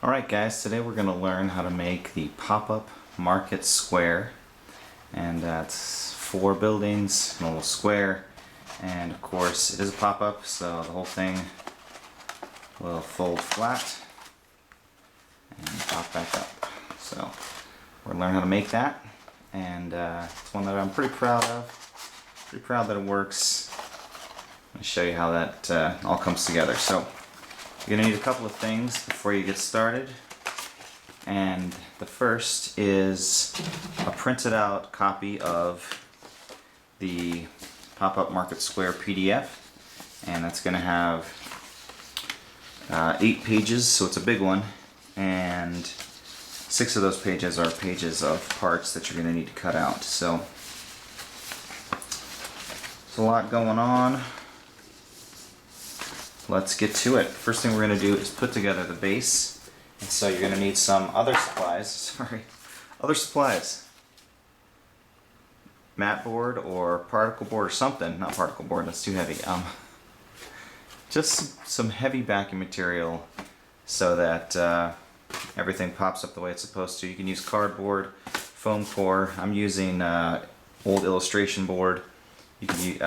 Alright guys, today we're going to learn how to make the Popup Market Square, and that's 4 buildings in a little square, and of course it is a pop-up, so the whole thing will fold flat and pop back up. So we're going to learn how to make that, and it's one that I'm pretty proud of. Pretty proud that it works. I'm going to show you how that all comes together. So you're going to need a couple of things before you get started, and the first is a printed out copy of the Popup Market Square PDF, and that's going to have 8 pages, so it's a big one, and 6 of those pages are pages of parts that you're going to need to cut out. So there's a lot going on. Let's get to it. First thing we're going to do is put together the base, and so you're going to need some other supplies. Other supplies. Mat board or particle board or something. Not particle board, that's too heavy. Just some heavy backing material so that everything pops up the way it's supposed to. You can use cardboard, foam core. I'm using old illustration board. You can use,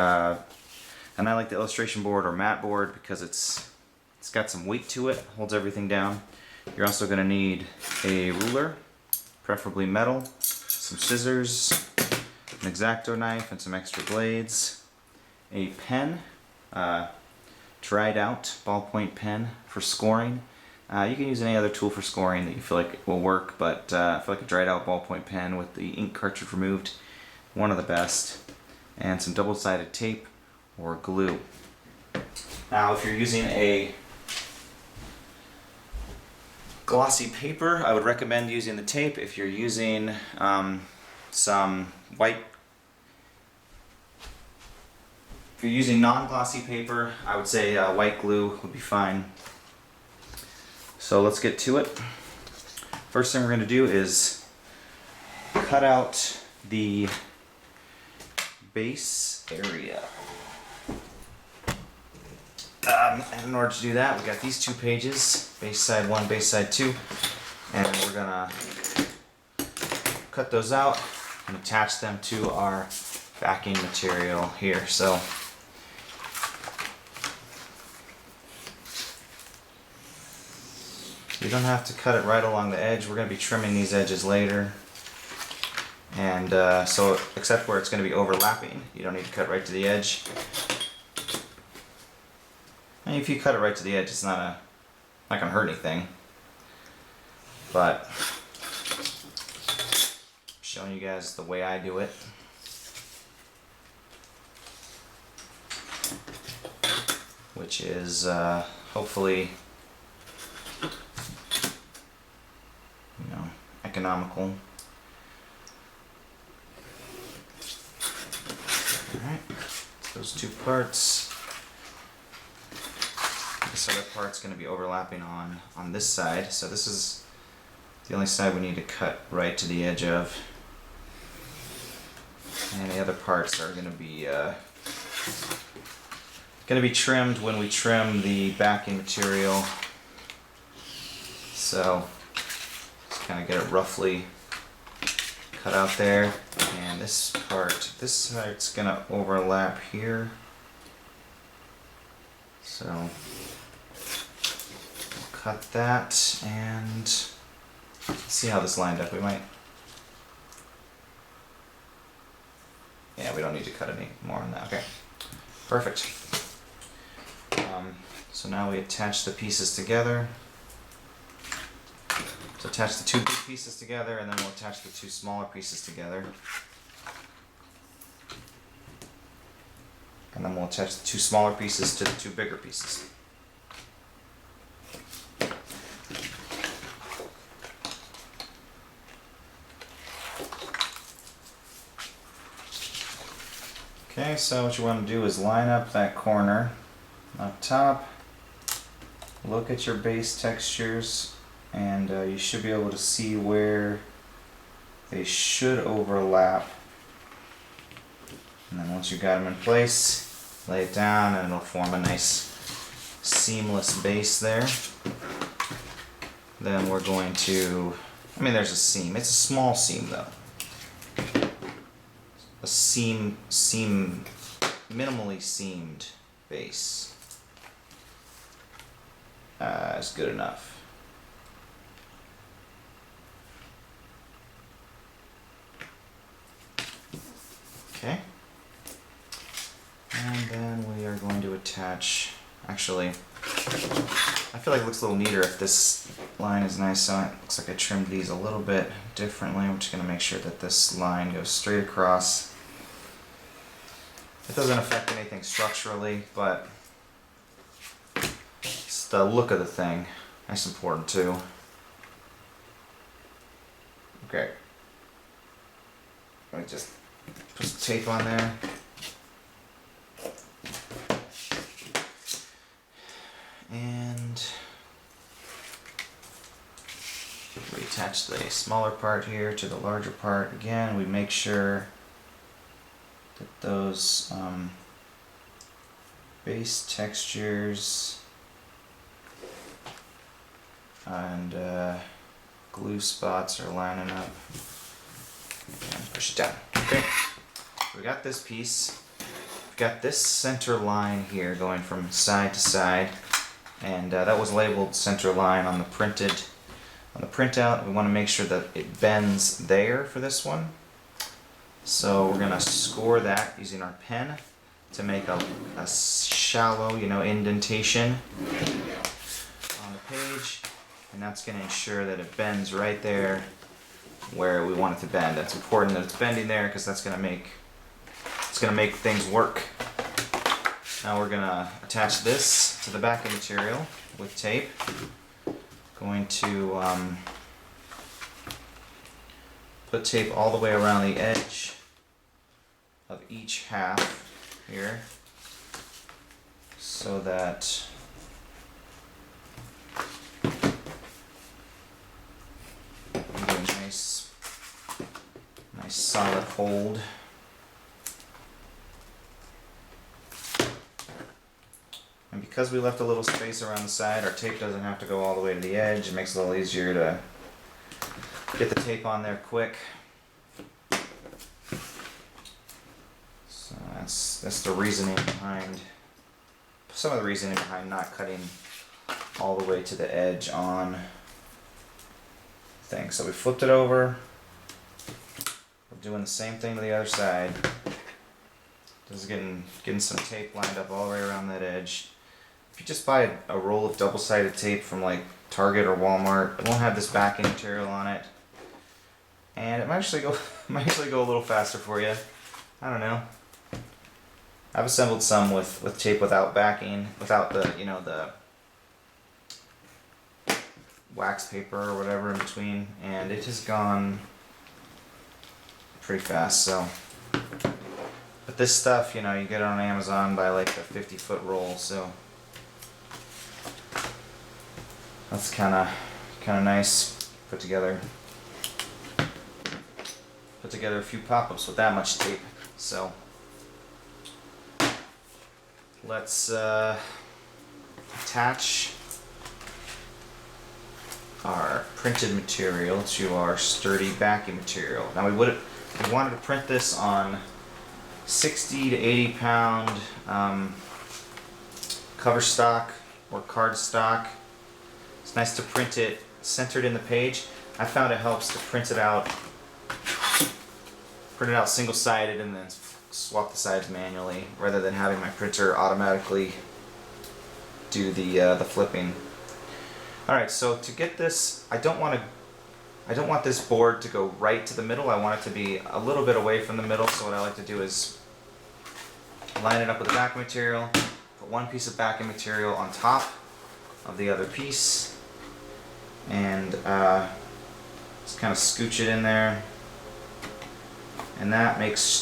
and I like the illustration board or mat board because it's got some weight to it, holds everything down. You're also going to need a ruler, preferably metal, some scissors, an X-Acto knife and some extra blades, a pen, dried out ballpoint pen for scoring. You can use any other tool for scoring that you feel like will work, but I feel like a dried out ballpoint pen with the ink cartridge removed, one of the best, and some double-sided tape or glue. Now if you're using a glossy paper, I would recommend using the tape. If you're using some white, if you're using non-glossy paper, I would say white glue would be fine. So let's get to it. First thing we're going to do is cut out the base area. In order to do that, we got these 2 pages, base side 1, base side 2, and we're gonna cut those out and attach them to our backing material here. So you don't have to cut it right along the edge. We're gonna be trimming these edges later, and so except where it's gonna be overlapping, you don't need to cut right to the edge. And if you cut it right to the edge, it's not gonna hurt anything. But I'm showing you guys the way I do it. Which is hopefully, economical. Alright, those 2 parts. This other part's going to be overlapping on this side, so this is the only side we need to cut right to the edge of, and the other parts are going to be trimmed when we trim the backing material. So just kind of get it roughly cut out there, and this side's going to overlap here, so cut that, and let's see how this lined up. We might, yeah, we don't need to cut any more on that. Okay, perfect. So now we attach the pieces together. So attach the 2 big pieces together, and then we'll attach the 2 smaller pieces together. And then we'll attach the 2 smaller pieces to the 2 bigger pieces. Okay, so what you want to do is line up that corner up top, look at your base textures, and you should be able to see where they should overlap. And then once you got them in place, lay it down and it'll form a nice seamless base there. then we're going to, I mean there's a seam, it's a small seam though. A seam, minimally seamed base is good enough. Okay. And then we are going to attach, actually, I feel like it looks a little neater if this line is nice, so it looks like I trimmed these a little bit differently. I'm just going to make sure that this line goes straight across. It doesn't affect anything structurally, but it's the look of the thing. That's important too. Okay. Let me just put some tape on there. And we attach the smaller part here to the larger part. Again, we make sure that those base textures and glue spots are lining up. And push it down. Okay, we got this piece. We've got this center line here going from side to side, and that was labeled center line on the printout. We want to make sure that it bends there for this one. So we're gonna score that using our pen to make a shallow, indentation on the page, and that's gonna ensure that it bends right there where we want it to bend. It's important that it's bending there because that's gonna make things work. Now we're gonna attach this to the backing material with tape. Going to put tape all the way around the edge of each half here so that we get a nice solid hold. And because we left a little space around the side, our tape doesn't have to go all the way to the edge. It makes it a little easier to get the tape on there quick. So that's the reasoning behind, some of the reasoning behind not cutting all the way to the edge on things. So we flipped it over. We're doing the same thing to the other side. Just getting some tape lined up all the way around that edge. If you just buy a roll of double-sided tape from like Target or Walmart, it won't have this backing material on it, and it might actually go a little faster for you. I don't know. I've assembled some with tape without backing, without the the wax paper or whatever in between, and it has gone pretty fast. So, but this stuff, you get it on Amazon by like the 50-foot roll, so that's kind of nice. Put together a few pop-ups with that much tape. So let's attach our printed material to our sturdy backing material. Now we wanted to print this on 60 to 80 pound cover stock or card stock. It's nice to print it centered in the page. I found it helps to print it out single-sided and then swap the sides manually rather than having my printer automatically do the flipping. Alright, so to get this, I don't want this board to go right to the middle. I want it to be a little bit away from the middle, so what I like to do is line it up with the backing material, put one piece of backing material on top of the other piece, and just kind of scooch it in there. And that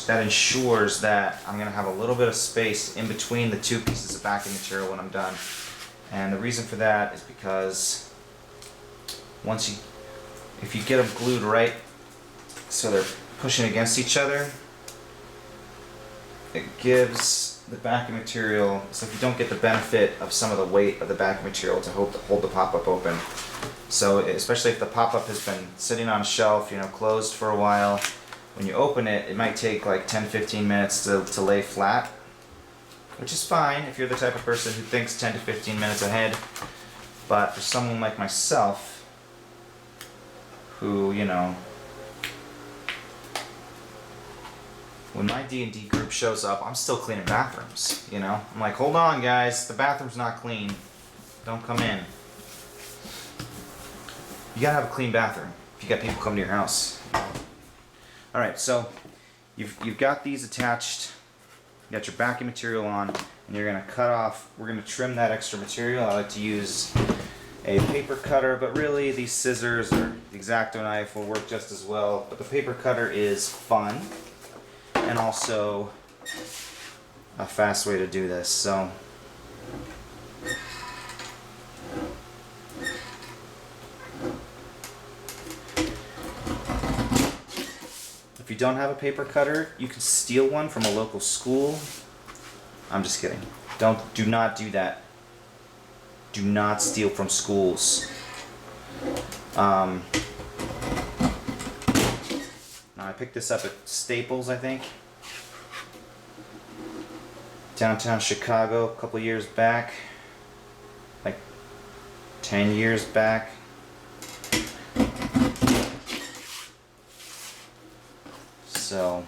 ensures that I'm going to have a little bit of space in between the two pieces of backing material when I'm done. And the reason for that is because if you get them glued right so they're pushing against each other, it gives the backing material, so if you don't get the benefit of some of the weight of the backing material to hold the pop-up open, So especially if the pop-up has been sitting on a shelf, you know, closed for a while, when you open it, it might take like 10-15 minutes to lay flat, which is fine if you're the type of person who thinks 10 to 15 minutes ahead. But for someone like myself, who, you know, when my D&D group shows up, I'm still cleaning bathrooms, you know? I'm like, hold on guys, the bathroom's not clean. Don't come in. You gotta have a clean bathroom if you got people coming to your house. Alright, so you've got these attached, you got your backing material on, and you're gonna cut off, we're gonna trim that extra material. I like to use a paper cutter, but really these scissors or the X-Acto knife will work just as well. But the paper cutter is fun, and also a fast way to do this. So if you don't have a paper cutter, you can steal one from a local school. I'm just kidding. Do not do that. Do not steal from schools. Now I picked this up at Staples, I think. Downtown Chicago a couple years back. Like 10 years back. So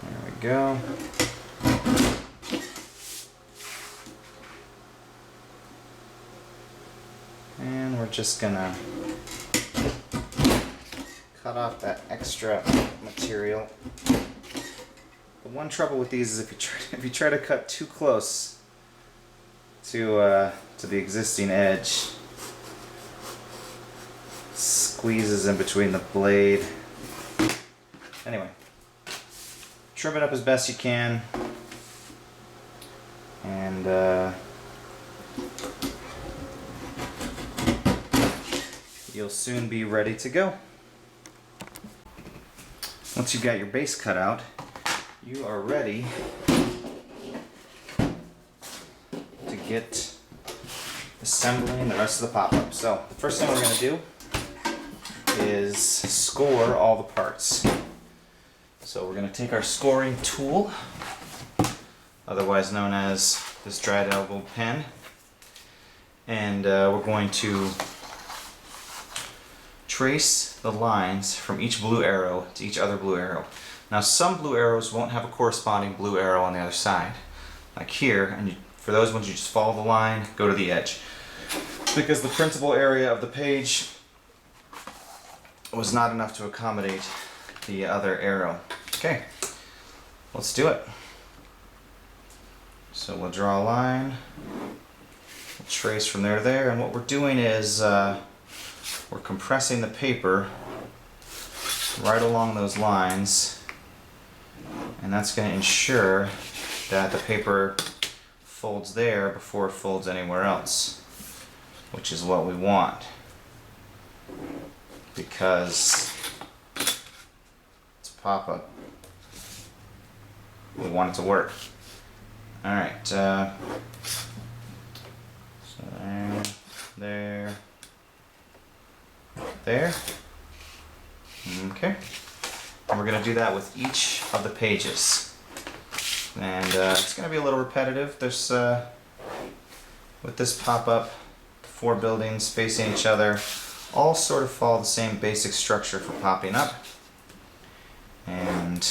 there we go. And we're just gonna cut off that extra material. The one trouble with these is if you try to cut too close to the existing edge, it squeezes in between the blade. Anyway, trim it up as best you can, and you'll soon be ready to go. Once you've got your base cut out, you are ready to get assembling the rest of the pop-up. So the first thing we're going to do is score all the parts. So we're going to take our scoring tool, otherwise known as this dried elbow pen, and we're going to trace the lines from each blue arrow to each other blue arrow. Now some blue arrows won't have a corresponding blue arrow on the other side, like here, and for those ones you just follow the line, go to the edge. Because the printable area of the page was not enough to accommodate the other arrow. Okay, let's do it. So we'll draw a line, we'll trace from there to there, and what we're doing is we're compressing the paper right along those lines, and that's going to ensure that the paper folds there before it folds anywhere else, which is what we want, because it's a pop-up. We want it to work. Alright, so there. Okay. And we're going to do that with each of the pages. And it's going to be a little repetitive. There's, with this pop-up, 4 buildings facing each other, all sort of follow the same basic structure for popping up. And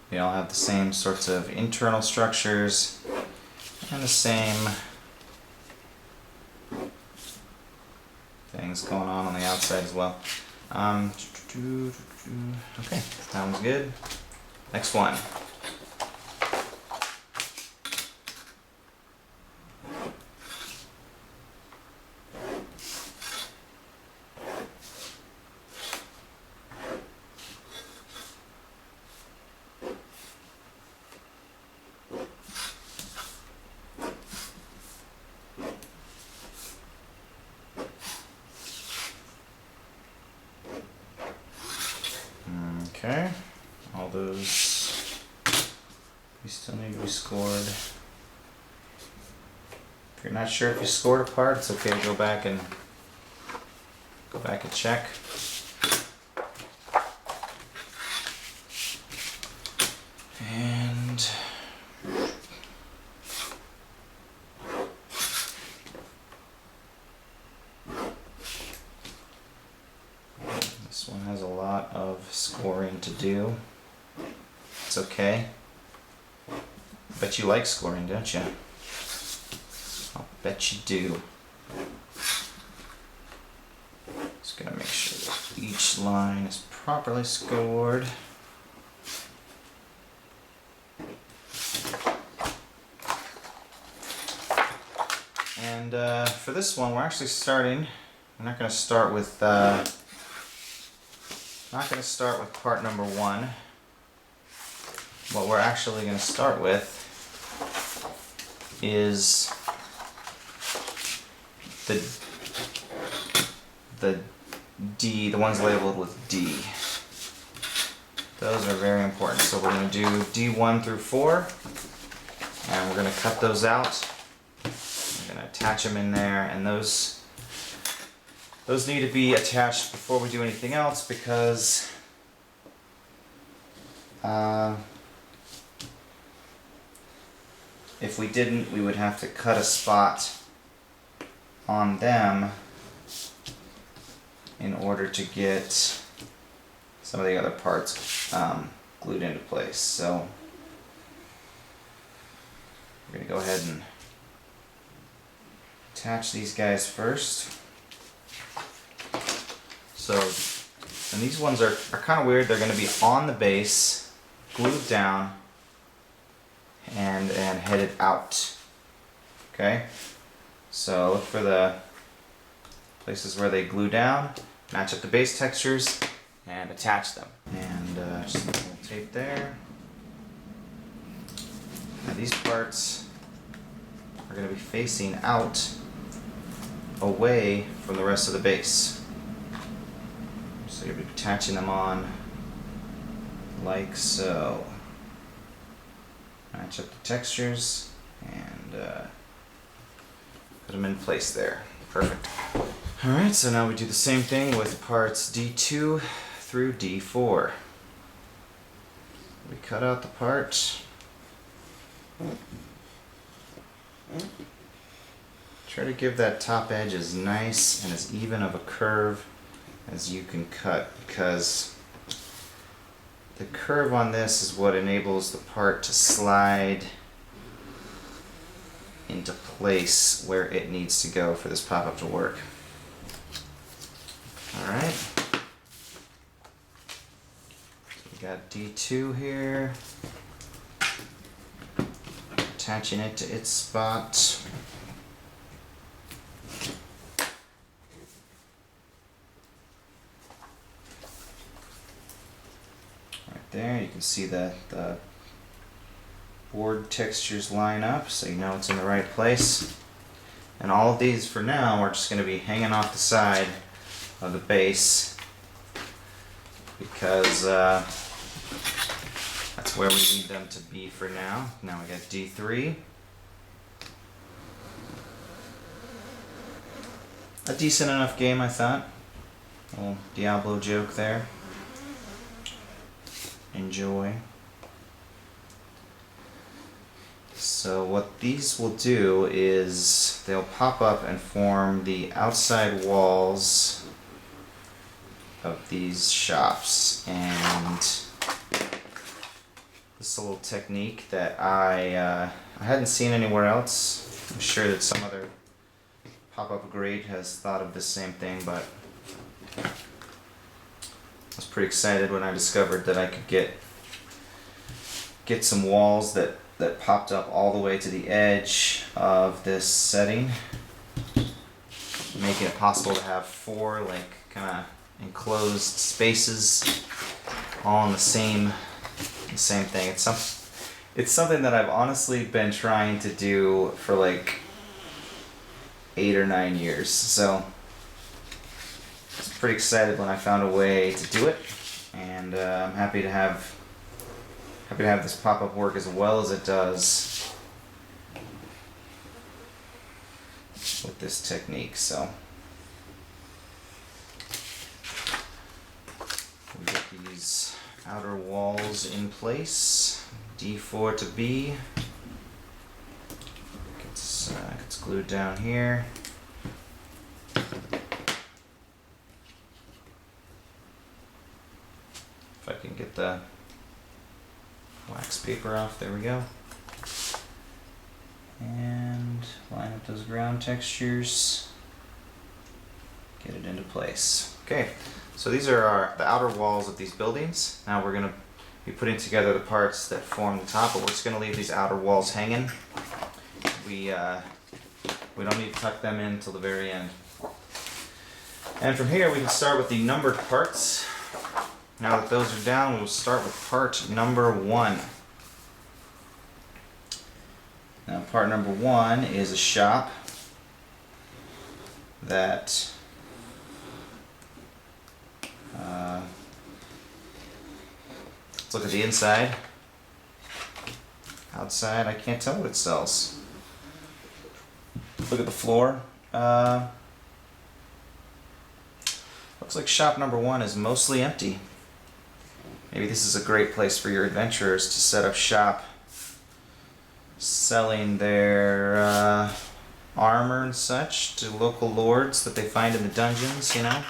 they all have the same sorts of internal structures and the same things going on the outside as well. Okay, sounds good. Next one. Okay, all those You still need to be scored. If you're not sure if you scored a part, it's okay to go back and check. And this one has a lot of scoring to do. It's okay. Bet you like scoring, don't you? I'll bet you do. Just gonna make sure that each line is properly scored. And for this one, we're actually starting. I'm not gonna start with part number 1. What we're actually gonna start with is the D, the ones labeled with D. Those are very important. So we're going to do D1 through 4, and we're going to cut those out. We're going to attach them in there, and those need to be attached before we do anything else, because if we didn't, we would have to cut a spot on them in order to get some of the other parts glued into place. So we're going to go ahead and attach these guys first. So, and these ones are kind of weird. They're going to be on the base, glued down, and headed out. Okay? So look for the places where they glue down, match up the base textures, and attach them. And just a little tape there. Now these parts are going to be facing out, away from the rest of the base. So you'll be attaching them on like so. Match up the textures and put them in place there. Perfect. Alright, so now we do the same thing with parts D2 through D4. We cut out the part. Try to give that top edge as nice and as even of a curve as you can cut, because the curve on this is what enables the part to slide into place where it needs to go for this pop-up to work. Alright. We got D2 here. Attaching it to its spot. There, you can see that the board textures line up, so you know it's in the right place. And all of these, for now, are just going to be hanging off the side of the base, because that's where we need them to be for now. Now we got D3. A decent enough game, I thought. A little Diablo joke there. Enjoy. So what these will do is they'll pop up and form the outside walls of these shops, and this is a little technique that I hadn't seen anywhere else. I'm sure that some other pop-up grade has thought of the same thing, but I was pretty excited when I discovered that I could get some walls that popped up all the way to the edge of this setting, making it possible to have 4 like kind of enclosed spaces all in the same thing. It's something that I've honestly been trying to do for like 8 or 9 years. So I was pretty excited when I found a way to do it, and I'm happy to have happy to have this pop-up work as well as it does with this technique. So we get these outer walls in place. D4 to B. Gets glued down here. If I can get the wax paper off, there we go. And line up those ground textures. Get it into place. Okay, so these are the outer walls of these buildings. Now we're going to be putting together the parts that form the top, but we're just going to leave these outer walls hanging. We don't need to tuck them in until the very end. And from here we can start with the numbered parts. Now that those are down, we'll start with part number 1. Now part number 1 is a shop that let's look at the inside. Outside, I can't tell what it sells. Look at the floor. Looks like shop number 1 is mostly empty. Maybe this is a great place for your adventurers to set up shop, selling their armor and such to local lords that they find in the dungeons, you know?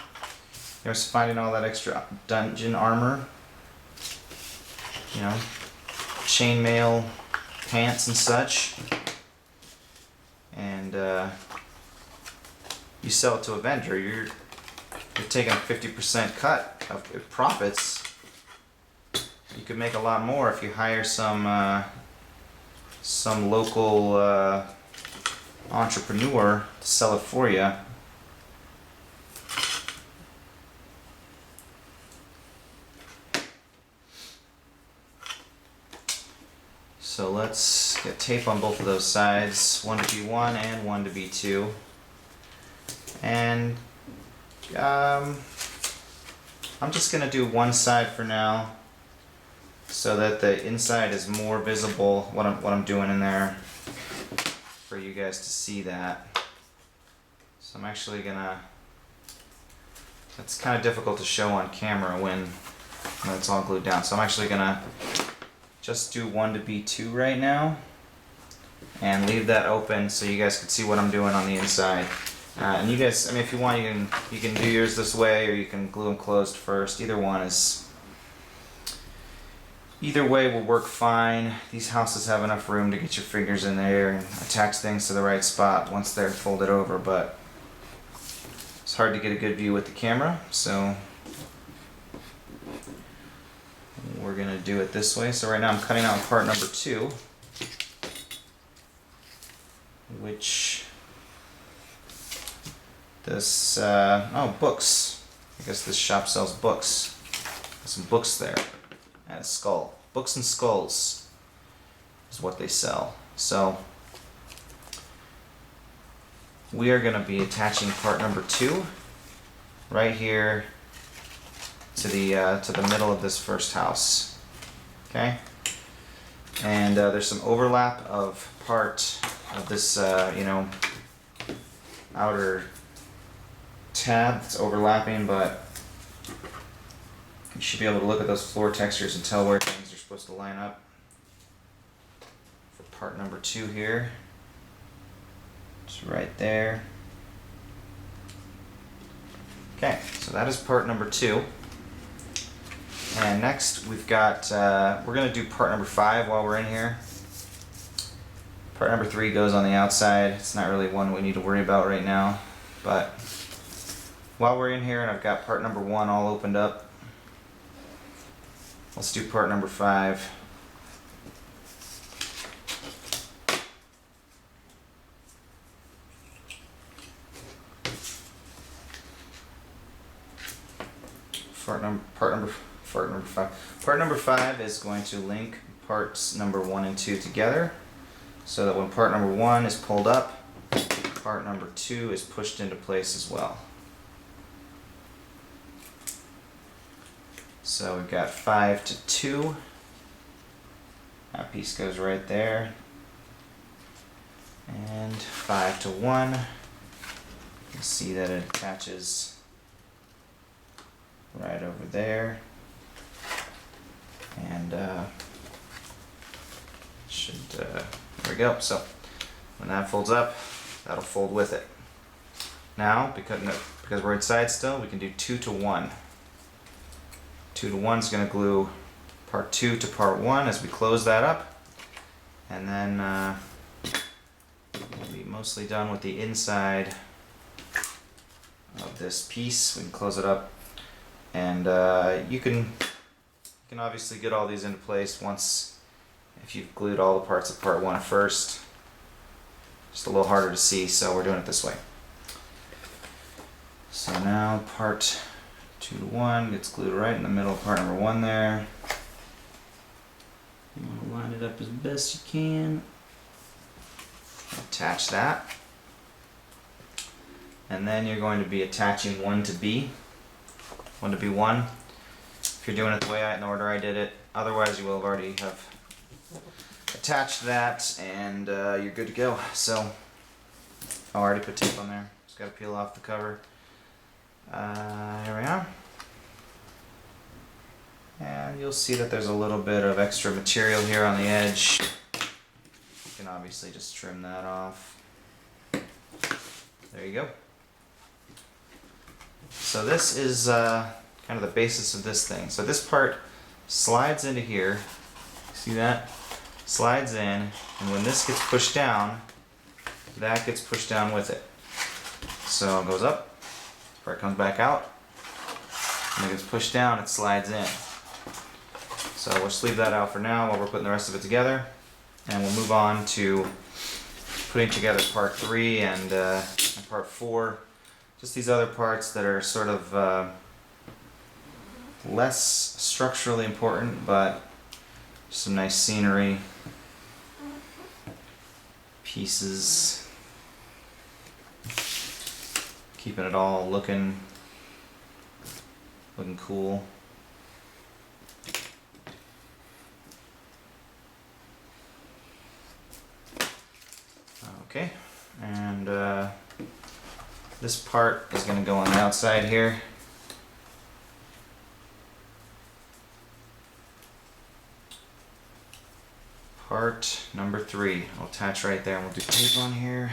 They're finding all that extra dungeon armor, you know, chainmail pants and such. And you sell it to a vendor, you're taking a 50% cut of profits. You could make a lot more if you hire some local entrepreneur to sell it for you. So let's get tape on both of those sides, one to B1 and one to B2. And I'm just going to do one side for now, so that the inside is more visible, what I'm doing in there, for you guys to see that. So I'm actually gonna, it's kind of difficult to show on camera when it's all glued down. So I'm actually gonna just do 1 to B2 right now and leave that open so you guys can see what I'm doing on the inside. And you guys, I mean, if you want, you can do yours this way, or you can glue them closed first. Either way will work fine. These houses have enough room to get your fingers in there and attach things to the right spot once they're folded over, but it's hard to get a good view with the camera, so we're gonna do it this way. So right now I'm cutting out part number 2, which this, books. I guess this shop sells books. There's some books there. And a skull. Books and skulls is what they sell. So we are going to be attaching part number 2 right here to the middle of this first house. Okay, and there's some overlap of part of this outer tab that's overlapping, but you should be able to look at those floor textures and tell where things are supposed to line up. For part number 2 here, it's right there. Okay, so that is part number 2. And next we've got, we're going to do part number 5 while we're in here. Part number 3 goes on the outside. It's not really one we need to worry about right now, but while we're in here and I've got part number 1 all opened up, let's do part number 5. Part number 5 is going to link parts number 1 and 2 together, so that when part number 1 is pulled up, part number 2 is pushed into place as well. So we've got 5 to 2. That piece goes right there. And 5 to 1. You see that it attaches right over there. And there we go. So when that folds up, that'll fold with it. Now, because we're inside still, we can do 2 to 1. 2 to 1 is going to glue part 2 to part 1 as we close that up. And then we'll be mostly done with the inside of this piece. We can close it up. And you can obviously get all these into place once, if you've glued all the parts of part 1 first. Just a little harder to see, so we're doing it this way. So now part 2 to 1 gets glued right in the middle of part number 1 there. You want to line it up as best you can. Attach that. And then you're going to be attaching 1 to B. 1 to B1. If you're doing it the way in the order I did it. Otherwise you will have already have attached that and you're good to go. So I already put tape on there. Just got to peel off the cover. Here we are. And you'll see that there's a little bit of extra material here on the edge. You can obviously just trim that off. There you go. So this is kind of the basis of this thing. So this part slides into here. See that? Slides in, and when this gets pushed down, that gets pushed down with it. So it goes up, part comes back out, and it gets pushed down, it slides in. So we'll just leave that out for now while we're putting the rest of it together, and we'll move on to putting together part 3 and part 4. Just these other parts that are sort of less structurally important, but some nice scenery pieces, keeping it all looking cool. Okay, and this part is going to go on the outside here. Part number 3. I'll attach right there and we'll do tape on here.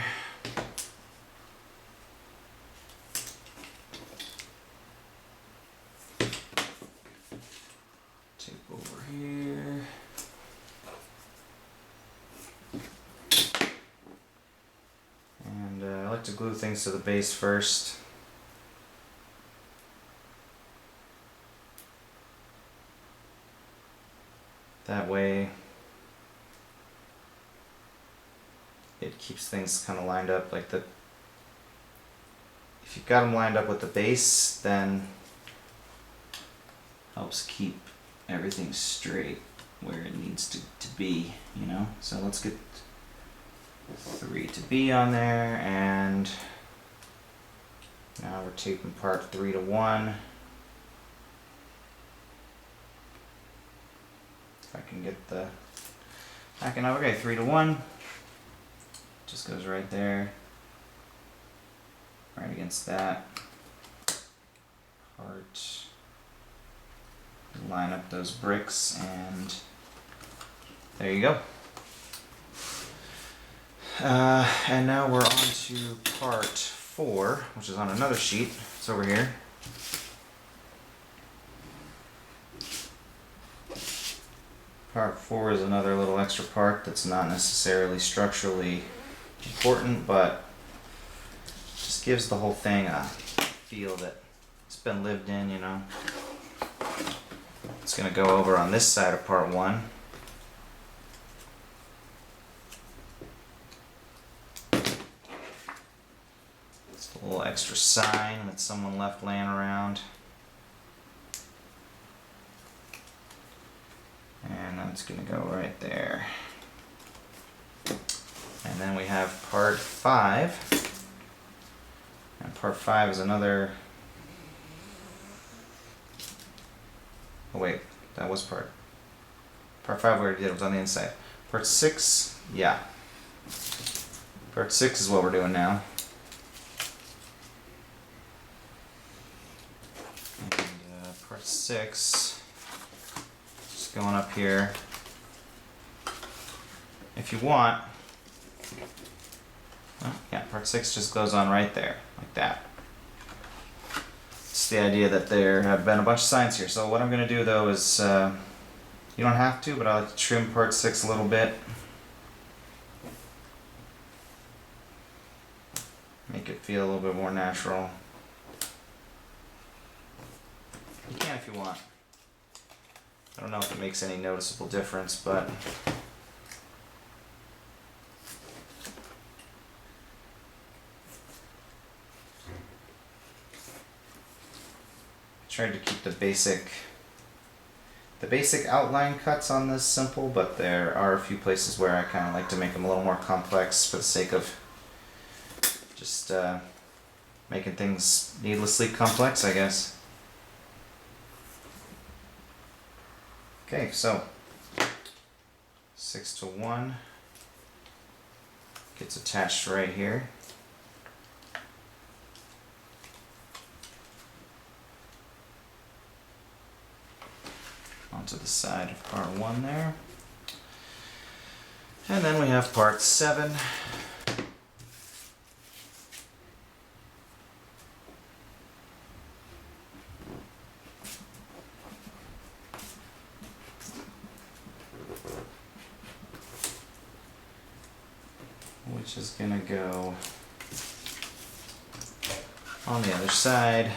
Tape over here. And I like to glue things to the base first. That way it keeps things kind of lined up like the. If you've got them lined up with the base, then helps keep everything straight where it needs to be, you know. So let's get 3 to B on there, and now we're taping part 3 to 1. If I can get the backing up. Okay, 3 to 1. Just goes right there, right against that part. Line up those bricks, and there you go. And now we're on to part 4, which is on another sheet. It's over here. Part 4 is another little extra part that's not necessarily structurally important, but just gives the whole thing a feel that it's been lived in, you know. It's going to go over on this side of part 1. It's a little extra sign that someone left laying around. And that's going to go right there. And then we have part 5. And part 5 is another. Oh wait, that was part Part 5 we already did, it was on the inside. Part 6, yeah. Part 6 is what we're doing now. And part 6, just going up here. If you want, well, yeah, part 6 just goes on right there, like that. It's the idea that there have been a bunch of signs here. So what I'm going to do though is, you don't have to, but I like to trim part 6 a little bit. Make it feel a little bit more natural. You can if you want. I don't know if it makes any noticeable difference, but tried to keep the basic outline cuts on this simple, but there are a few places where I kind of like to make them a little more complex for the sake of just making things needlessly complex, I guess. Okay, so 6 to 1 gets attached right here. Onto the side of part 1 there. And then we have part 7. Which is going to go on the other side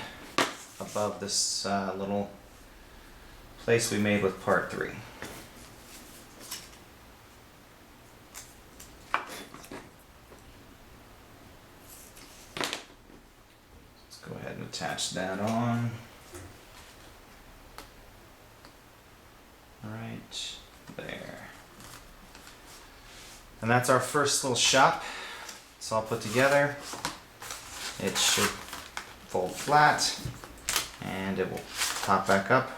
above this little place we made with part 3. Let's go ahead and attach that on. Right there. And that's our first little shop. It's all put together. It should fold flat and it will pop back up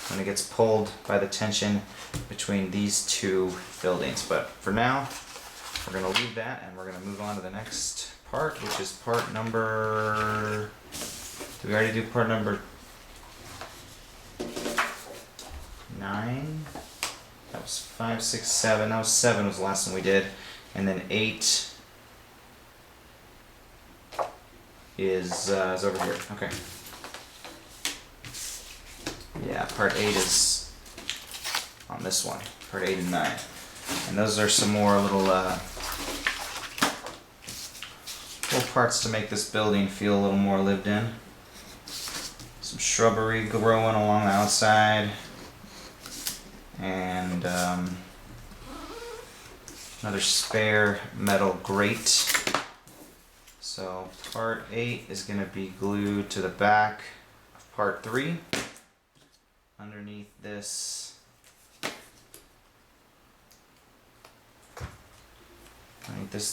when it gets pulled by the tension between these two buildings. But for now, we're going to leave that and we're going to move on to the next part, which is part number... Did we already do part number 9? That was 5, 6, 7. That was 7 was the last one we did. And then 8 is over here. Okay. Yeah, part 8 is on this one. Part 8 and 9. And those are some more little parts to make this building feel a little more lived in. Some shrubbery growing along the outside. And another spare metal grate. So part 8 is going to be glued to the back of part 3 underneath this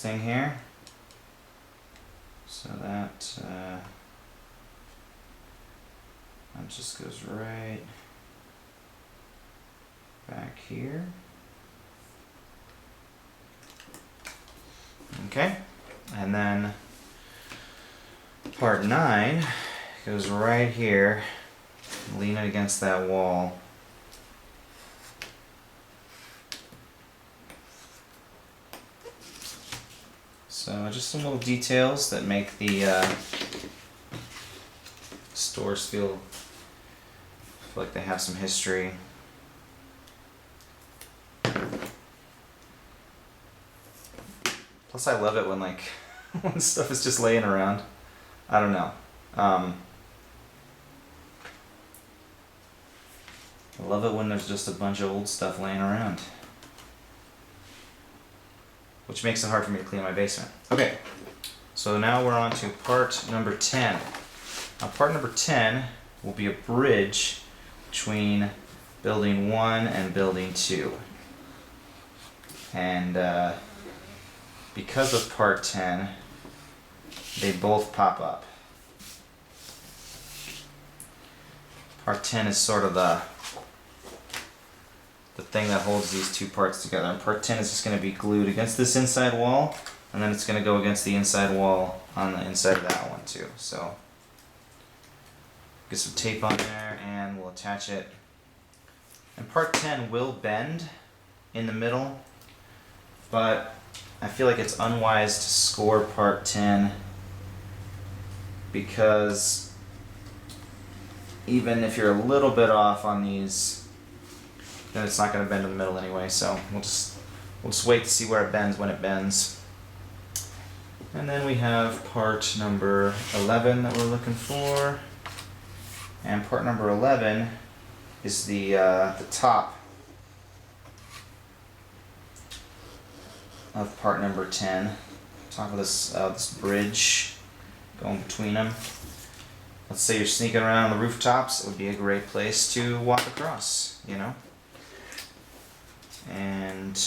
thing here. So that just goes right back here. Okay, and then part 9 goes right here, lean it against that wall. So just some little details that make the stores feel like they have some history. Plus I love it when when stuff is just laying around. I don't know. I love it when there's just a bunch of old stuff laying around. Which makes it hard for me to clean my basement. Okay, so now we're on to part number 10. Now part number 10 will be a bridge between building 1 and building 2. And because of part 10, they both pop up. Part 10 is sort of the the thing that holds these two parts together. And part 10 is just going to be glued against this inside wall, and then it's going to go against the inside wall on the inside of that one too. So get some tape on there and we'll attach it. And part 10 will bend in the middle, but I feel like it's unwise to score part 10 because even if you're a little bit off on these, then it's not going to bend in the middle anyway. So we'll just wait to see where it bends when it bends. And then we have part number 11 that we're looking for. And part number 11 is the top of part number 10. Top of this bridge going between them. Let's say you're sneaking around on the rooftops, it would be a great place to walk across, you know? And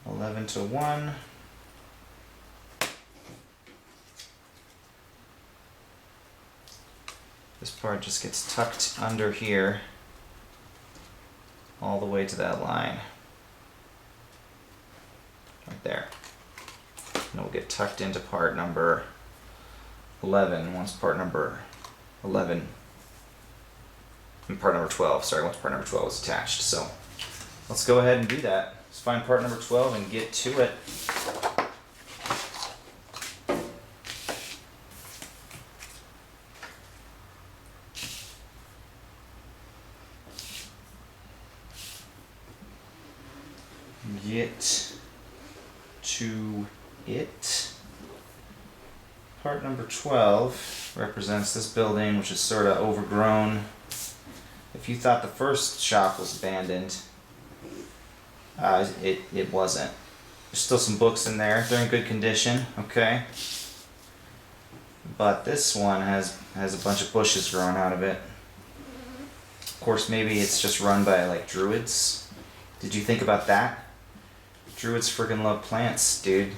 11 to 1. This part just gets tucked under here all the way to that line. Right there. And it will get tucked into part number 11 once part number 11 and part number 12, sorry, once part number 12 is attached. So let's go ahead and do that. Let's find part number 12 and get to it. Get to it. Part number 12 represents this building, which is sort of overgrown. If you thought the first shop was abandoned, it wasn't. There's still some books in there. They're in good condition, okay? But this one has a bunch of bushes growing out of it. Of course, maybe it's just run by like druids. Did you think about that? Druids friggin' love plants, dude.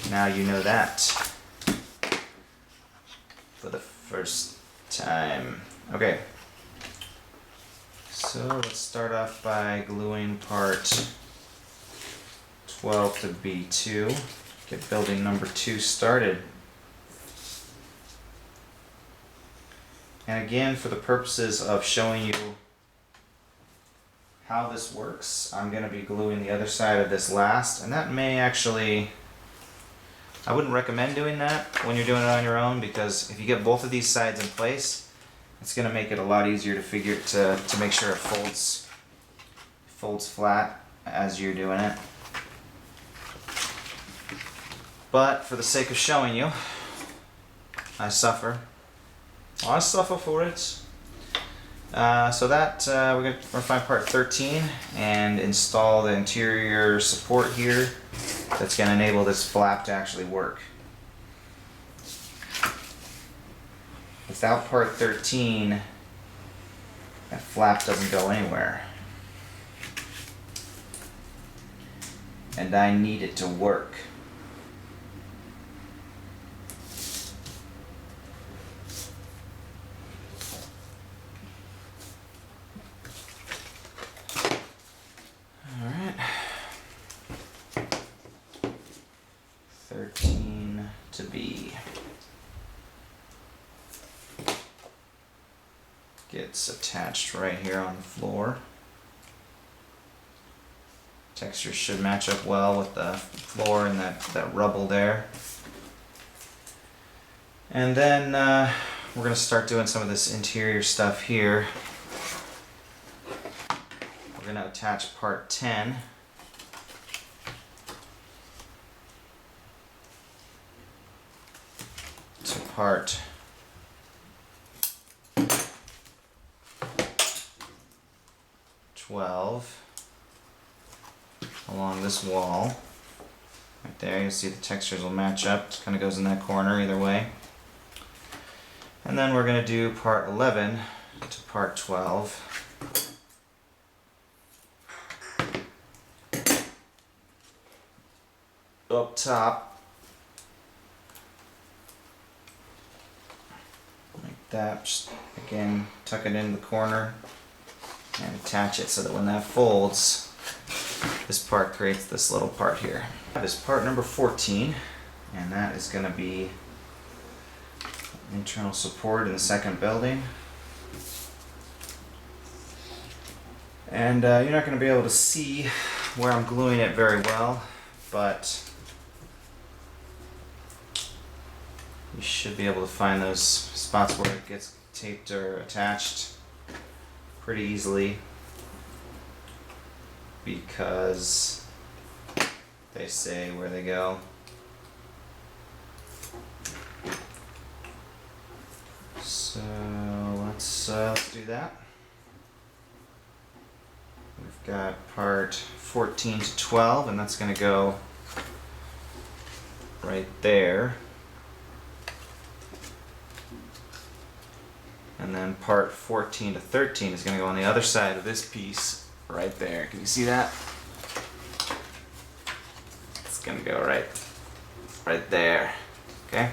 Now you know that. For the first time. Okay. So let's start off by gluing part 12 to B2. Get building number 2 started. And again, for the purposes of showing you how this works, I'm going to be gluing the other side of this last, and that may actually, I wouldn't recommend doing that when you're doing it on your own, because if you get both of these sides in place, it's going to make it a lot easier to make sure it folds flat as you're doing it. But for the sake of showing you, I suffer for it. So that we're going to find part 13 and install the interior support here that's going to enable this flap to actually work. Without part 13, that flap doesn't go anywhere. And I need it to work. Alright. 13 to B. Gets attached right here on the floor. Texture should match up well with the floor and that rubble there. And then we're going to start doing some of this interior stuff here. We're going to attach part 10. To part 12 along this wall. Right there, you'll see the textures will match up. It kind of goes in that corner either way. And then we're going to do part 11 to part 12. Up top. Like that. Just, again, tuck it in the corner. and attach it so that when that folds, this part creates this little part here. That is part number 14, and that is going to be internal support in the second building. And you're not going to be able to see where I'm gluing it very well, but you should be able to find those spots where it gets taped or attached pretty easily, because they say where they go. So let's do that. We've got part 14 to 12, and that's going to go right there. And then part 14 to 13 is going to go on the other side of this piece right there. Can you see that? It's going to go right there. Okay?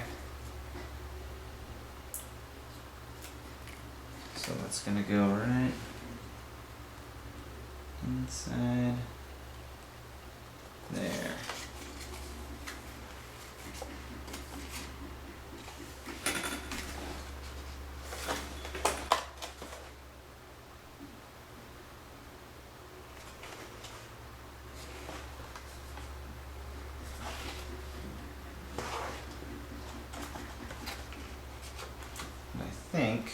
So that's going to go right inside there. And I think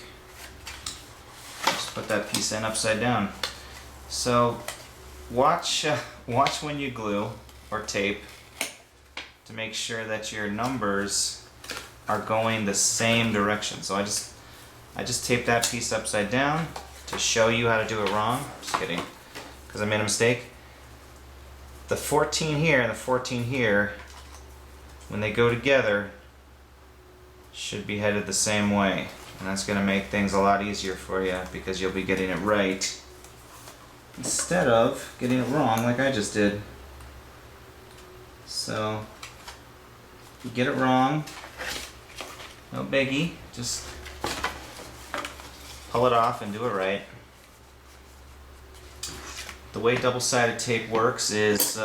just put that piece in upside down. So watch when you glue or tape to make sure that your numbers are going the same direction. So I just taped that piece upside down to show you how to do it wrong. Just kidding, because I made a mistake. The 14 here and the 14 here, when they go together, should be headed the same way. And that's going to make things a lot easier for you, because you'll be getting it right instead of getting it wrong like I just did. So, you get it wrong, no biggie, just pull it off and do it right. The way double-sided tape works is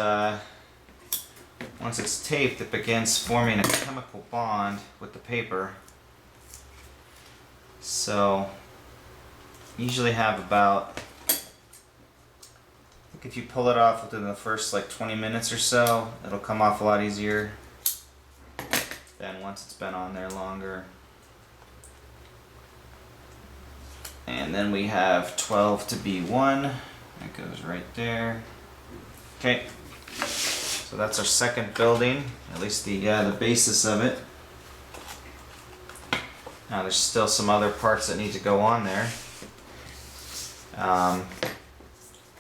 once it's taped, it begins forming a chemical bond with the paper. So, usually have about, if you pull it off within the first like 20 minutes or so, it'll come off a lot easier than once it's been on there longer. And then we have 12 to B1. That goes right there. Okay, so that's our second building, at least the basis of it. Now there's still some other parts that need to go on there. And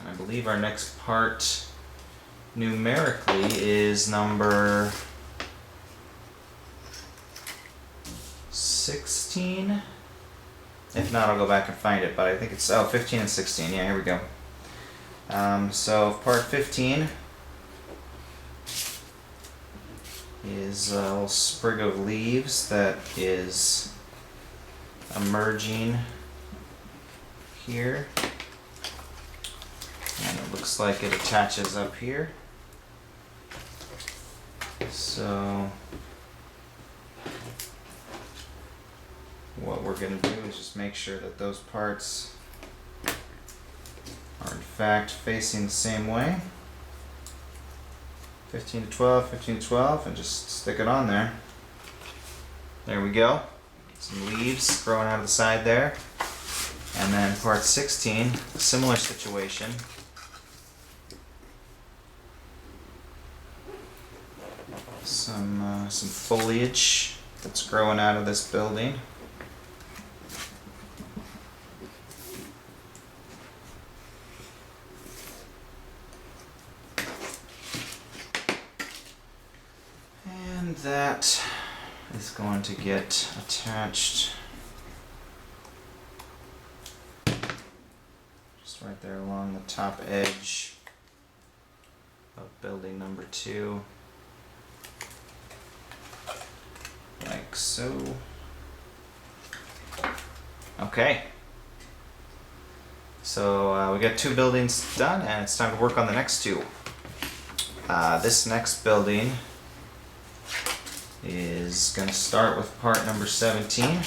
I believe our next part numerically is number 16. If not, I'll go back and find it, but I think it's 15 and 16. Yeah, here we go. So part 15 is a little sprig of leaves that is emerging here. And it looks like it attaches up here. So what we're going to do is just make sure that those parts are in fact facing the same way. 15 to 12, 15 to 12, and just stick it on there. There we go. Some leaves growing out of the side there. And then part 16, similar situation. Some foliage that's growing out of this building. And that is going to get attached just right there along the top edge of building number 2. Like so. Okay. So we got 2 buildings done, and it's time to work on the next 2. This next building is going to start with part number 17.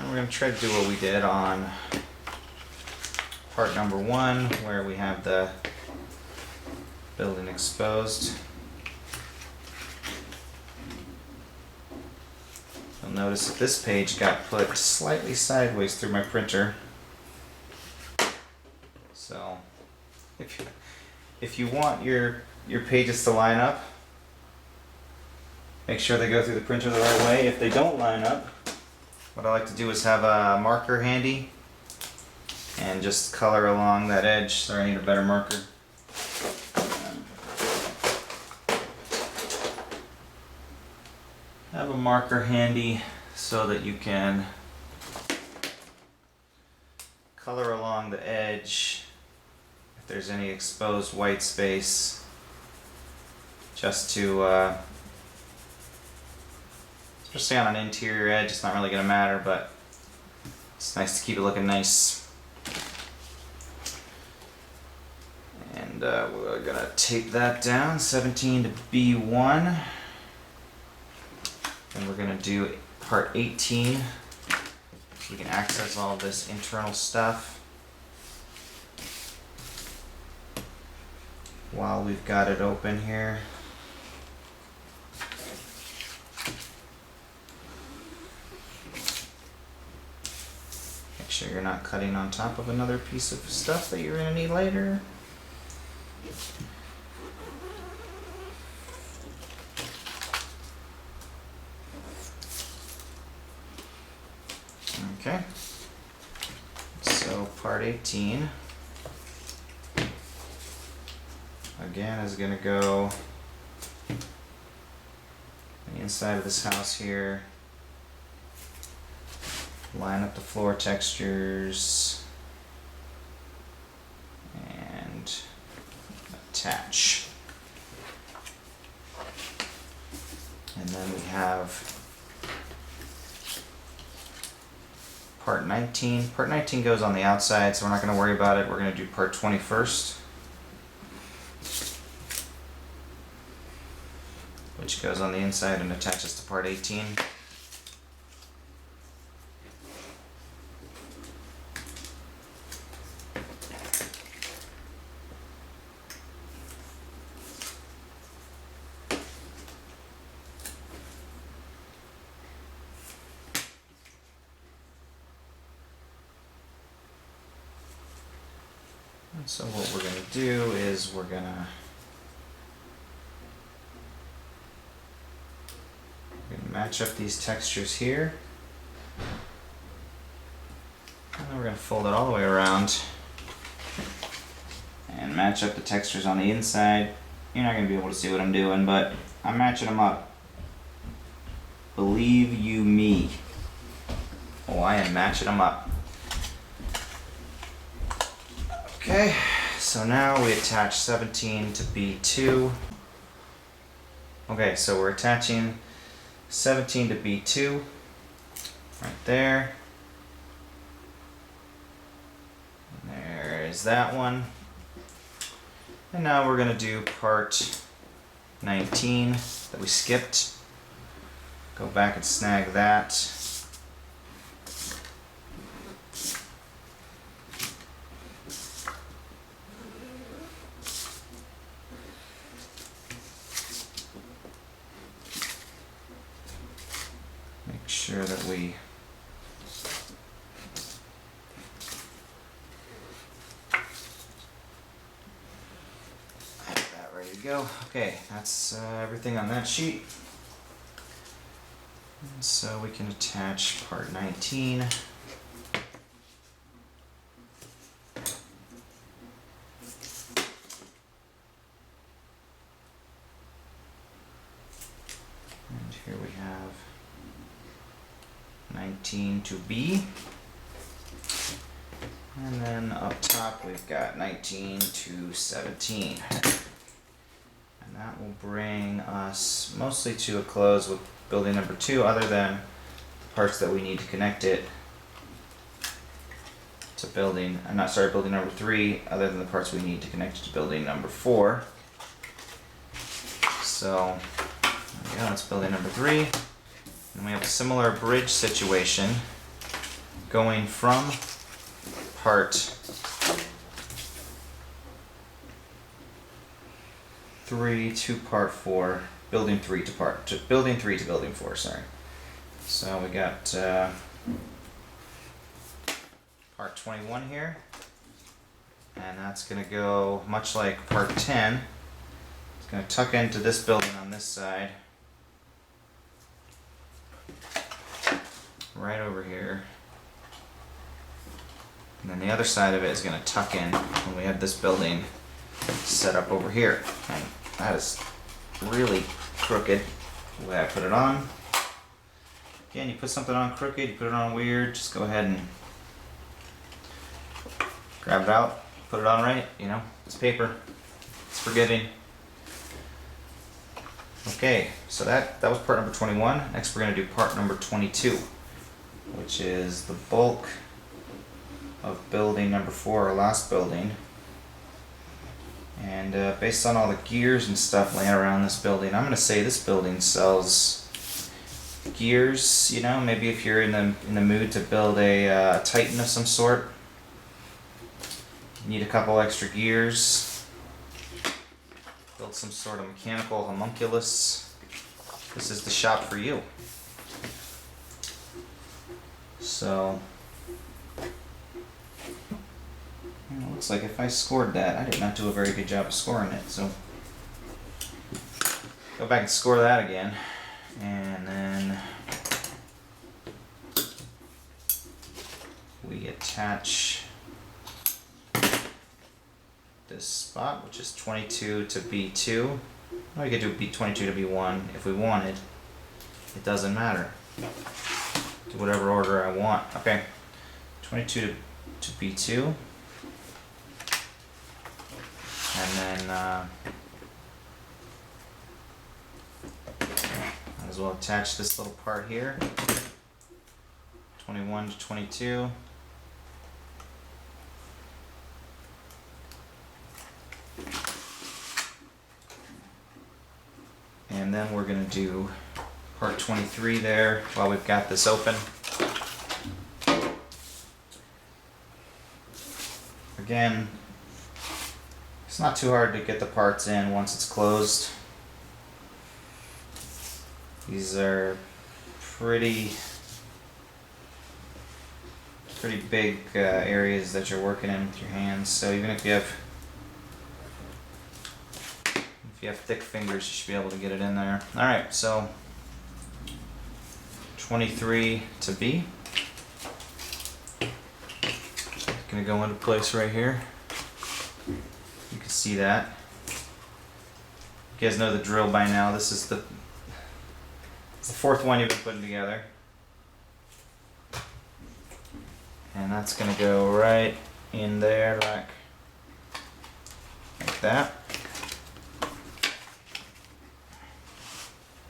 We're going to try to do what we did on part number 1, where we have the building exposed. You'll notice that this page got put slightly sideways through my printer. So if you want your pages to line up, make sure they go through the printer the right way. If they don't line up, what I like to do is have a marker handy and just color along that edge. Sorry, I need a better marker. Have a marker handy so that you can color along the edge if there's any exposed white space, just to especially on an interior edge. It's not really going to matter, but it's nice to keep it looking nice. And we're going to tape that down, 17 to B1. And we're going to do part 18 so we can access all this internal stuff while we've got it open here. Make sure you're not cutting on top of another piece of stuff that you're going to need later. Okay, so part 18 again is going to go on the inside of this house here. Line up the floor textures and attach. And then we have part 19. Part 19 goes on the outside, so we're not going to worry about it. We're going to do part 20 first, which goes on the inside and attaches to part 18. So what we're going to do is we're going to match up these textures here, and then we're going to fold it all the way around and match up the textures on the inside. You're not going to be able to see what I'm doing, but I'm matching them up. Believe you me. Oh, I am matching them up. Okay, so now we attach 17 to B2. Okay, so we're attaching 17 to B2 right there. And there is that one. And now we're going to do part 19 that we skipped. Go back and snag that. Make sure that we have that ready to go. Okay, that's everything on that sheet. And so we can attach part 19. have 19 to B. And then up top we've got 19 to 17. And that will bring us mostly to a close with building number 2, other than the parts that we need to connect it to building, building number 3, other than the parts we need to connect it to building number 4. So, there we go, that's building number 3. And we have a similar bridge situation going from part 3 to part 4, building 3 to building 3 to building 4, sorry. So we got part 21 here, and that's going to go much like part 10. It's going to tuck into this building on this side, right over here. And then the other side of it is going to tuck in when we have this building set up over here. And that is really crooked the way I put it on. Again, you put something on crooked, you put it on weird, just go ahead and grab it out, put it on right, you know, it's paper, it's forgiving. Okay, so that was part number 21. Next we're going to do part number 22, which is the bulk of building number 4, our last building. And based on all the gears and stuff laying around this building, I'm going to say this building sells gears. You know, maybe if you're in the mood to build a Titan of some sort, you need a couple extra gears, build some sort of mechanical homunculus. This is the shop for you. So looks like if I scored that, I did not do a very good job of scoring it, so go back and score that again, and then we attach this spot, which is 22 to B2. Or we could do B22 to B1 if we wanted. It doesn't matter. Do whatever order I want. Okay, 22 to B2. And then might as well attach this little part here, 21 to 22. And then we're going to do part 23 there while we've got this open. Again, it's not too hard to get the parts in once it's closed. These are pretty big areas that you're working in with your hands. So even if you have thick fingers, you should be able to get it in there. All right, so 23 to B. Gonna go into place right here. You can see that. You guys know the drill by now. This is it's the 4th one you've been putting together. And that's gonna go right in there like that.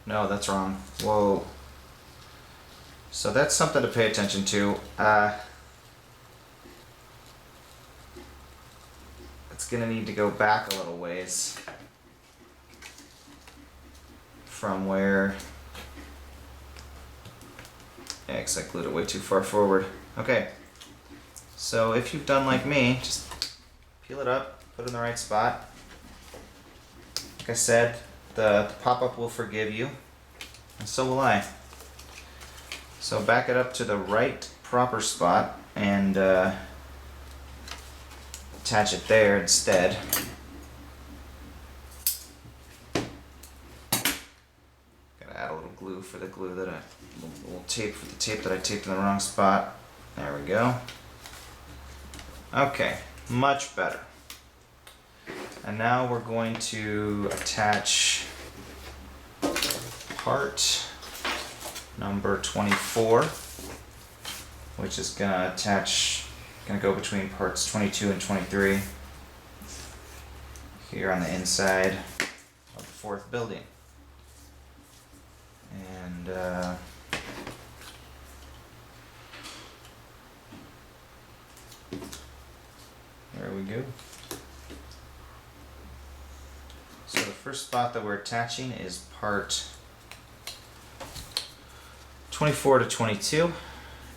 No, that's wrong. Whoa. So that's something to pay attention to. It's gonna need to go back a little ways from where, yeah, 'cause I glued it way too far forward. Okay, so if you've done like me, just peel it up, put it in the right spot. Like I said, the pop-up will forgive you, and so will I. So back it up to the right proper spot and attach it there instead. Gotta add a little glue for the glue that a little tape for the tape that I taped in the wrong spot. There we go. Okay, much better. And now we're going to attach part number 24, which is gonna go between parts 22 and 23 here on the inside of the fourth building. And there we go. So the first spot that we're attaching is part 24 to 22,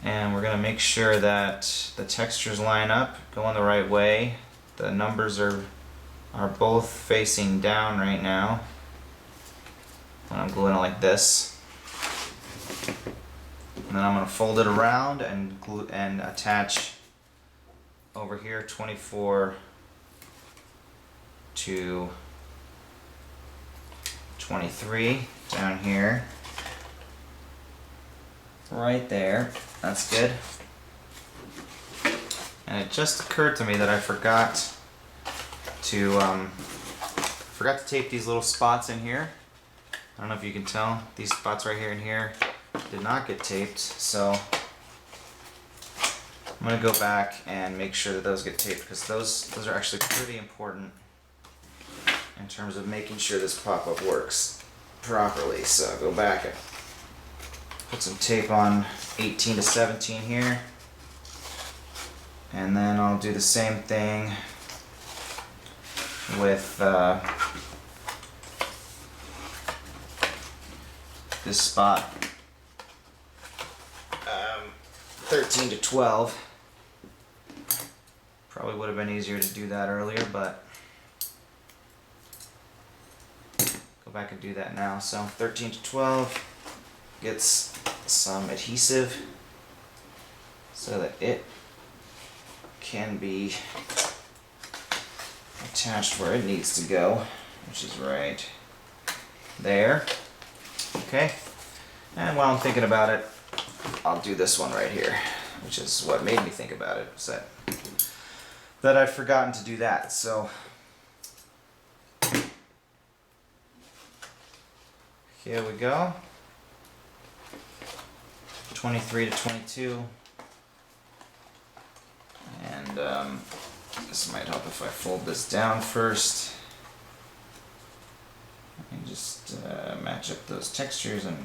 and we're going to make sure that the textures line up, going the right way. The numbers are both facing down right now when I'm gluing it like this. And then I'm going to fold it around and glue and attach over here 24 to 23 down here. Right there. That's good. And it just occurred to me that I forgot to tape these little spots in here. I don't know if you can tell, these spots right here and here did not get taped, so I'm going to go back and make sure that those get taped, because those are actually pretty important in terms of making sure this pop-up works properly. So I'll go back and put some tape on 18 to 17 here, and then I'll do the same thing with this spot 13 to 12. Probably would have been easier to do that earlier, but go back and do that now. So 13 to 12 gets some adhesive so that it can be attached where it needs to go, which is right there. Okay, and while I'm thinking about it, I'll do this one right here, which is what made me think about it, is that I'd forgotten to do that. So here we go, 23 to 22, and this might help if I fold this down first and just match up those textures and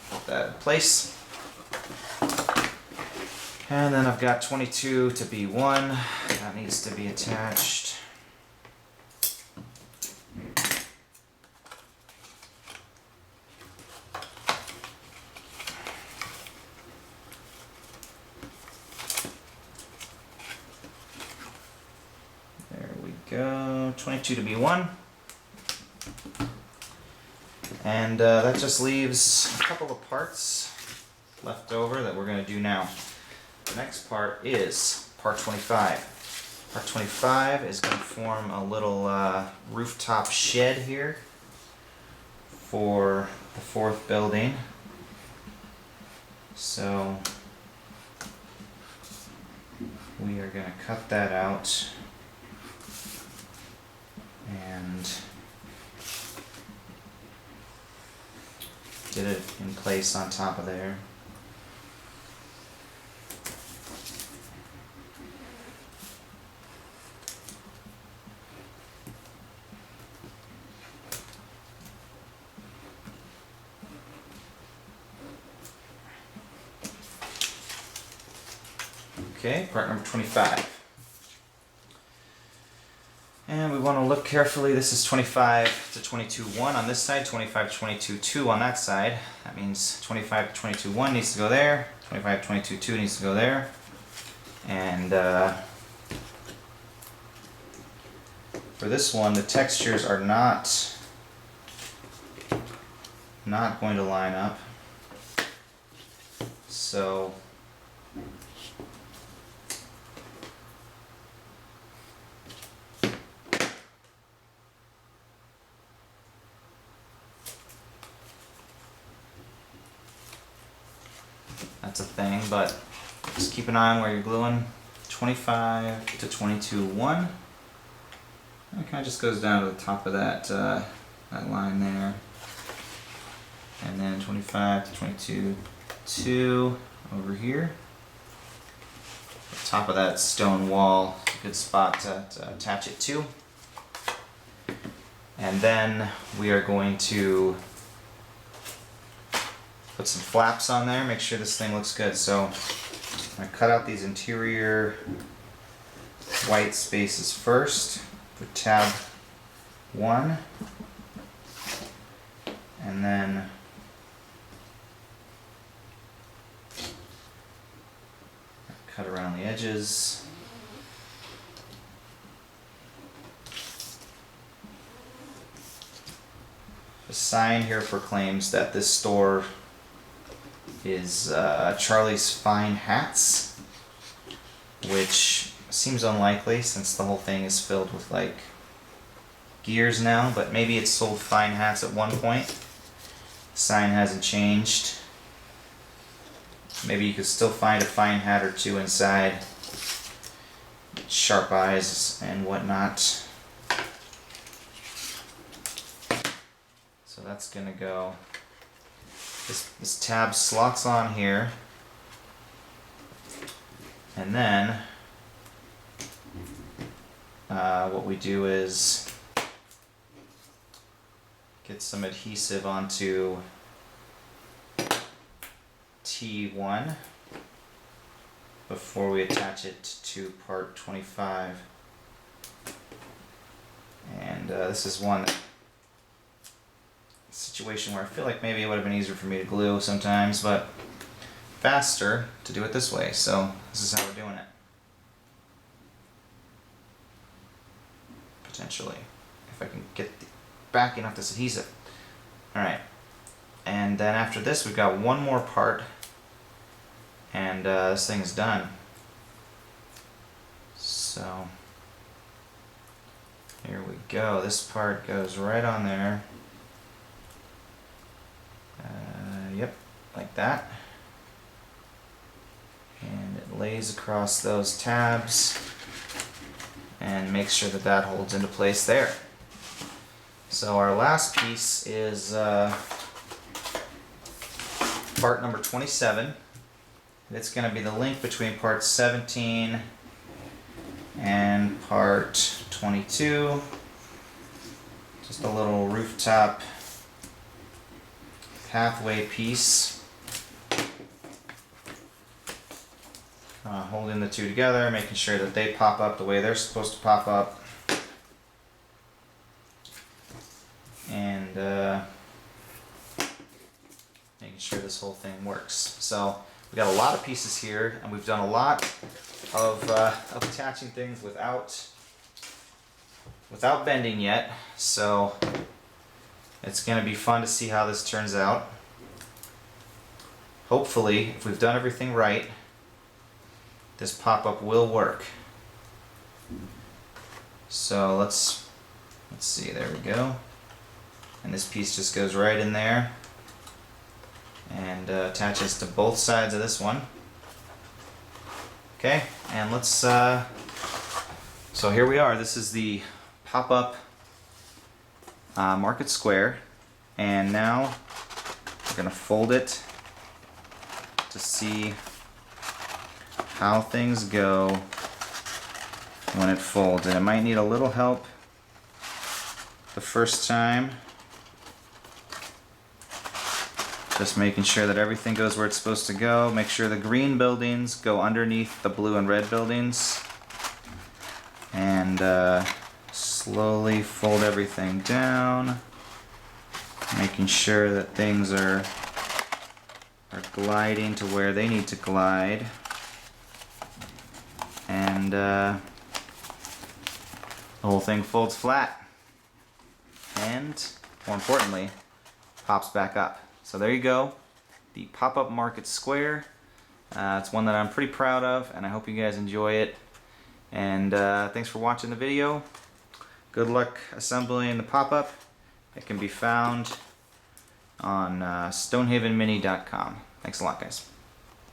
put that in place. And then I've got 22 to be 1, that needs to be attached. There we go, 22 to be 1. And that just leaves a couple of parts left over that we're going to do now. The next part is part 25. Part 25 is going to form a little rooftop shed here for the fourth building. So we are going to cut that out and get it in place on top of there. Okay, part number 25. And we want to look carefully. This is 25 to 22.1 on this side, 25 to 22.2 on that side. That means 25 to 22.1 needs to go there, 25 to 22.2 needs to go there. And for this one, the textures are not going to line up. So that's a thing, but just keep an eye on where you're gluing. 25 to 22.1. It kind of just goes down to the top of that that line there. And then 25 to 22, 2 over here. The top of that stone wall, a good spot to attach it to. And then we are going to put some flaps on there, make sure this thing looks good. So I'm going to cut out these interior white spaces first for tab 1. And then cut around the edges. The sign here proclaims that this store is Charlie's Fine Hats, which seems unlikely since the whole thing is filled with like gears now, but maybe it sold fine hats at one point. The sign hasn't changed. Maybe you could still find a fine hat or two inside. Sharp eyes and whatnot. So that's gonna go. This tab slots on here. And then what we do is get some adhesive onto T1 before we attach it to part 25. And this is one situation where I feel like maybe it would have been easier for me to glue sometimes, but faster to do it this way. So this is how we're doing it. Potentially, if I can get backing off this adhesive. Alright, and then after this we've got one more part, and this thing is done. So here we go. This part goes right on there. Yep, like that. And it lays across those tabs and makes sure that that holds into place there. So our last piece is part number 27. It's going to be the link between part 17 and part 22. Just a little rooftop pathway piece. Holding the two together, making sure that they pop up the way they're supposed to pop up. And making sure this whole thing works. So we got a lot of pieces here, and we've done a lot of attaching things without bending yet. So it's going to be fun to see how this turns out. Hopefully, if we've done everything right, this pop-up will work. So let's see, there we go. And this piece just goes right in there and attaches to both sides of this one. Okay, and let's, so here we are. This is the Popup Market Square, and now we're going to fold it to see how things go when it folds. And it might need a little help the first time, just making sure that everything goes where it's supposed to go. Make sure the green buildings go underneath the blue and red buildings, and slowly fold everything down, making sure that things are gliding to where they need to glide, and the whole thing folds flat and, more importantly, pops back up. So there you go, the Popup Market Square. It's one that I'm pretty proud of, and I hope you guys enjoy it. And thanks for watching the video. Good luck assembling the pop-up. It can be found on stonehavenmini.com. Thanks a lot, guys.